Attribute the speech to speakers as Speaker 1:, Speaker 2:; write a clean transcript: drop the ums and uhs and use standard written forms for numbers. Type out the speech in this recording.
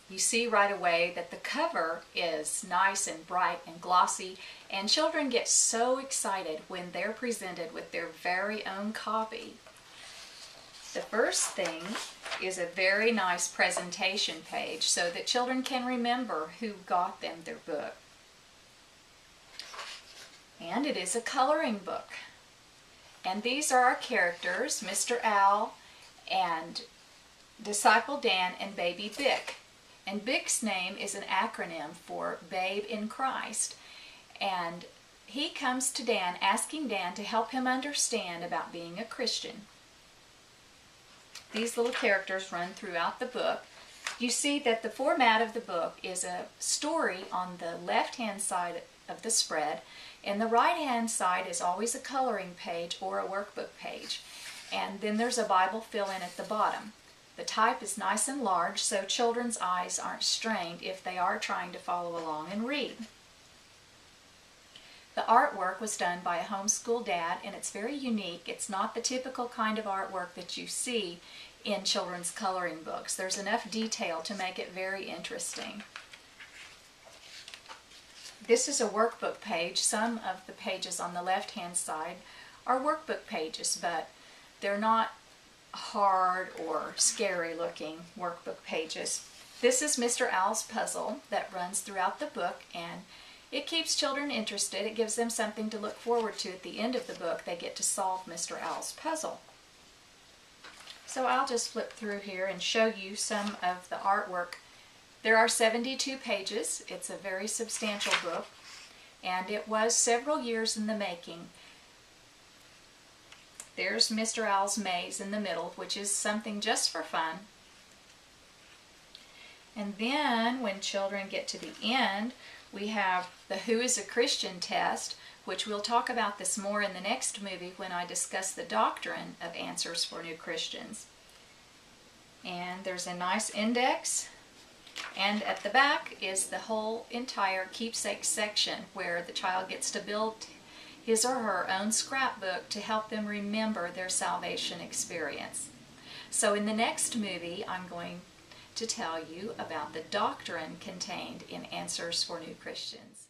Speaker 1: You see right away that the cover is nice and bright and glossy, and children get so excited when they're presented with their very own copy. The first thing is a very nice presentation page so that children can remember who got them their book. And it is a coloring book. And these are our characters, Mr. Owl and Disciple Dan and Baby Bick. And Bick's name is an acronym for Babe in Christ. And he comes to Dan asking Dan to help him understand about being a Christian. These little characters run throughout the book. You see that the format of the book is a story on the left-hand side of the spread, and the right-hand side is always a coloring page or a workbook page. And then there's a Bible fill-in at the bottom. The type is nice and large, so children's eyes aren't strained if they are trying to follow along and read. The artwork was done by a homeschool dad, and it's very unique. It's not the typical kind of artwork that you see in children's coloring books. There's enough detail to make it very interesting. This is a workbook page. Some of the pages on the left-hand side are workbook pages, but they're not hard or scary looking workbook pages. This is Mr. Owl's puzzle that runs throughout the book, and it keeps children interested. It gives them something to look forward to at the end of the book. They get to solve Mr. Owl's puzzle. So I'll just flip through here and show you some of the artwork. There are 72 pages. It's a very substantial book, and it was several years in the making. There's Mr. Owl's maze in the middle, which is something just for fun. And then when children get to the end, we have the Who is a Christian test, which we'll talk about this more in the next movie when I discuss the doctrine of Answers for New Christians. And there's a nice index. And at the back is the whole entire keepsakes section where the child gets to build his or her own scrapbook to help them remember their salvation experience. So in the next movie, I'm going to tell you about the doctrine contained in Answers for New Christians.